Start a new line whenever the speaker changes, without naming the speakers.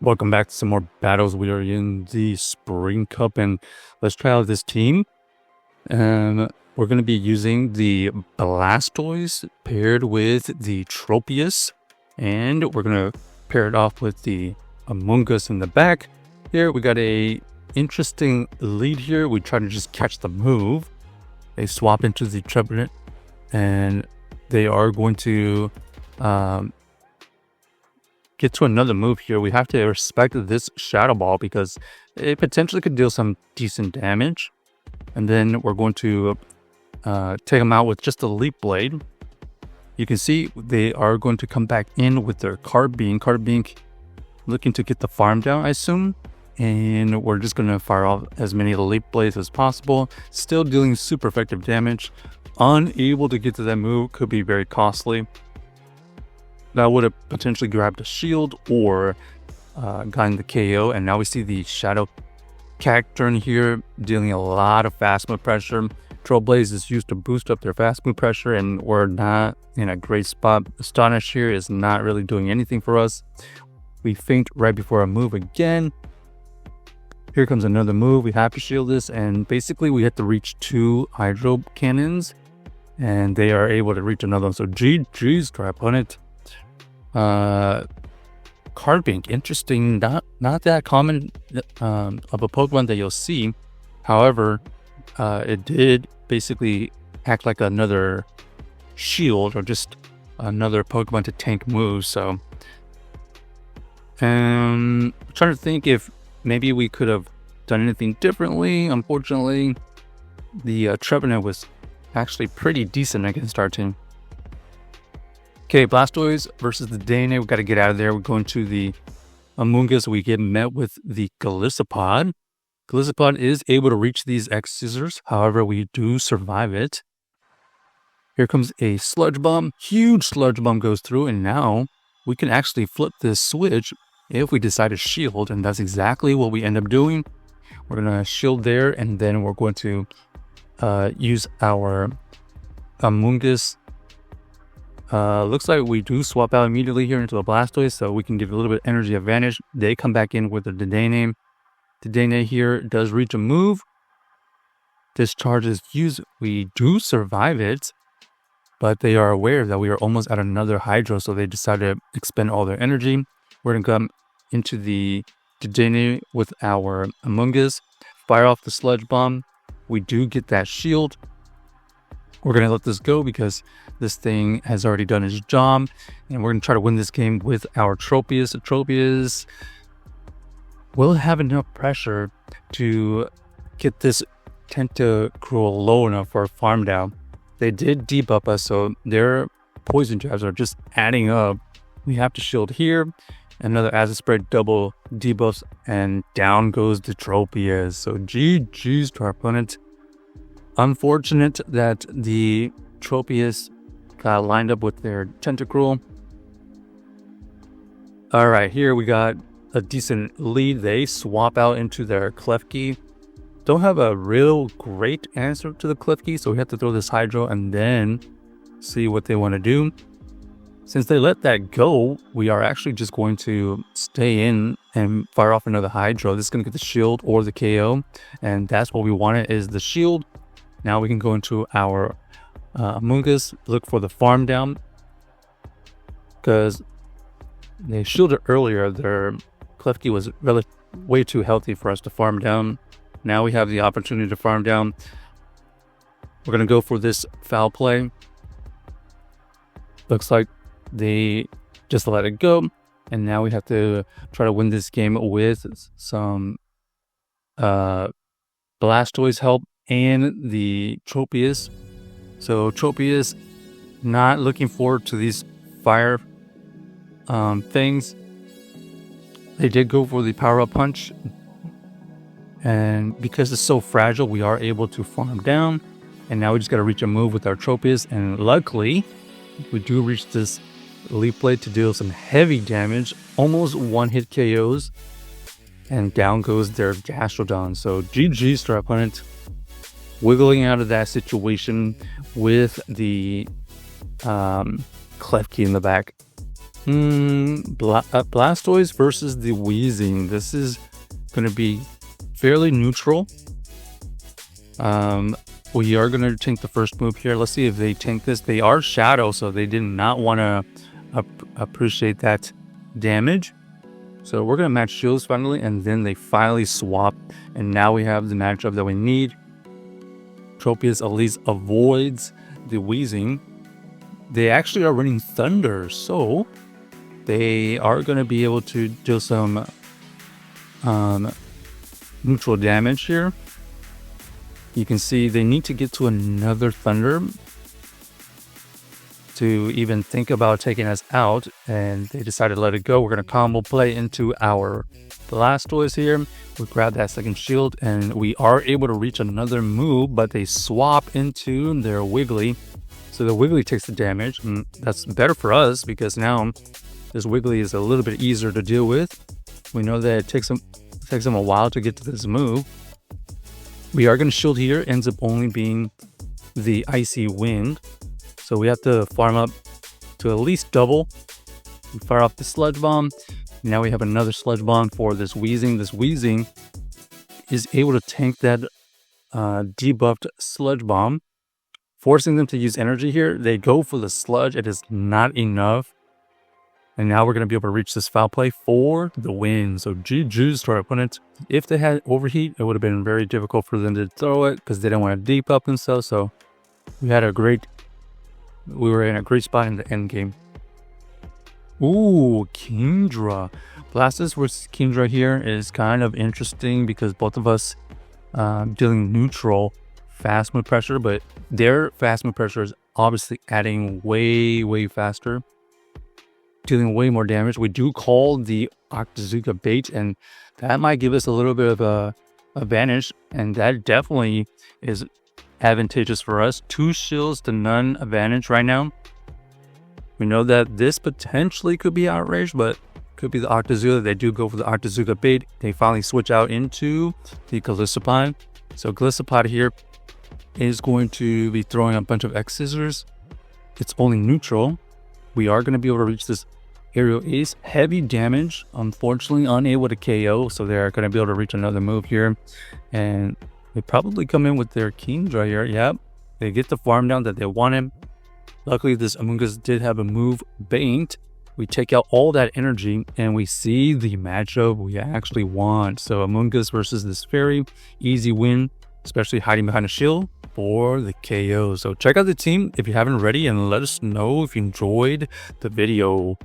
Welcome back to some more battles. We are in the Spring Cup, and let's try out this team. And we're going to be using the Blastoise paired with the Tropius, and we're going to pair it off with the Amoongus in the back. Here we got a interesting lead here. We try to just catch the move. They swap into the Trevenant, and they are going to get to another move here. We have to respect this Shadow Ball because it potentially could deal some decent damage. And then we're going to take them out with just a Leaf Blade. You can see they are going to come back in with their Carbink. Carbink looking to get the farm down, I assume. And we're just going to fire off as many Leaf Blades as possible. Still dealing super effective damage. Unable to get to that move could be very costly. That would have potentially grabbed a shield or gotten the KO. And now we see the Shadow Cacturn here dealing a lot of fast move pressure. Trailblaze is used to boost up their fast move pressure, and we're not in a great spot. Astonish here is not really doing anything for us. We faint right before a move again. Here comes another move. We have to shield this, and basically we have to reach 2 Hydro Cannons, and they are able to reach another one. So GG's to our opponent. Carbink, interesting, not that common of a Pokemon that you'll see. However, it did basically act like another shield or just another Pokemon to tank moves. So I'm trying to think if maybe we could have done anything differently. Unfortunately, the Trevenant was actually pretty decent against our team. Okay, Blastoise versus the Dedenne. We got to get out of there. We're going to the Amoongus. We get met with the Golisopod. Golisopod is able to reach these X Scissors. However, we do survive it. Here comes a Sludge Bomb. Huge Sludge Bomb goes through, and now we can actually flip this switch if we decide to shield, and that's exactly what we end up doing. We're going to shield there, and then we're going to use our Amoongus. Looks like we do swap out immediately here into the Blastoise, so we can give a little bit energy advantage. They come back in with the Dedenne. Dedenne here does reach a move. Discharge is used. We do survive it, but they are aware that we are almost at another Hydro, so they decide to expend all their energy. We're going to come into the Dedenne with our Amoongus. Fire off the Sludge Bomb. We do get that shield. We're going to let this go because this thing has already done its job. And we're going to try to win this game with our Tropius. Tropius will have enough pressure to get this Tentacruel low enough for a farm down. They did debuff us, so their poison jabs are just adding up. We have to shield here. Another Acid Spray, double debuffs, and down goes the Tropius. So GG's to our opponent. Unfortunate that the Tropius got lined up with their Tentacruel. Alright, here we got a decent lead. They swap out into their Klefki. Don't have a real great answer to the Klefki, so we have to throw this Hydro and then see what they want to do. Since they let that go, we are actually just going to stay in and fire off another Hydro. This is going to get the shield or the KO, and that's what we wanted, is the shield. Now we can go into our Amoongus, look for the farm down, because they shielded earlier. Their Klefki was way too healthy for us to farm down. Now we have the opportunity to farm down. We're going to go for this foul play. Looks like they just let it go, and now we have to try to win this game with some Blastoise help and the Tropius. So Tropius not looking forward to these fire things. They did go for the power up punch, and because it's so fragile, we are able to farm down. And now we just got to reach a move with our Tropius, and luckily we do reach this Leaf Blade to deal some heavy damage, almost one hit KOs, and down goes their Gastrodon. So GG's to our opponent. Wiggling out of that situation with the Klefki in the back. Blastoise versus the Weezing. This is going to be fairly neutral. We are going to tank the first move here. Let's see if they tank this. They are Shadow, so they did not want to appreciate that damage. So we're going to match shields finally, and then they finally swap. And now we have the matchup that we need. Tropius at least avoids the Weezing. They actually are running Thunder, so they are going to be able to do some neutral damage here. You can see they need to get to another Thunder to even think about taking us out, and they decided to let it go. We're going to combo play into our Blastoise here. We grab that second shield, and we are able to reach another move, but they swap into their Wiggly. So the Wiggly takes the damage, and that's better for us because now this Wiggly is a little bit easier to deal with. We know that it takes them a while to get to this move. We are going to shield here. Ends up only being the Icy Wind. So we have to farm up to at least double. We fire off the Sludge Bomb. Now we have another Sludge Bomb for this Weezing. This Weezing is able to tank that debuffed Sludge Bomb, forcing them to use energy here. They go for the Sludge. It is not enough. And now we're going to be able to reach this foul play for the win. So GG's to our opponent. If they had Overheat, it would have been very difficult for them to throw it because they didn't want to deep up themselves. So we were in a great spot in the end game. Ooh, Kingdra. Blastoise versus Kingdra here is kind of interesting because both of us dealing neutral fast move pressure, but their fast move pressure is obviously adding way faster, dealing way more damage. We do call the Octazooka bait, and that might give us a little bit of a advantage, and that definitely is advantageous for us. 2 shields to none advantage right now. We know that this potentially could be outraged, but could be the Octazooka. They do go for the Octazooka bait. They finally switch out into the Golisopod. So Golisopod here is going to be throwing a bunch of X Scissors. It's only neutral. We are going to be able to reach this Aerial Ace. Heavy damage, unfortunately unable to KO, so they're going to be able to reach another move here. And they probably come in with their Kingdra here. Yep, they get the farm down that they wanted. Luckily, this Amoongus did have a move banked. We take out all that energy, and we see the matchup we actually want. So Amoongus versus this Fairy, easy win, especially hiding behind a shield for the KO. So check out the team if you haven't already, and let us know if you enjoyed the video.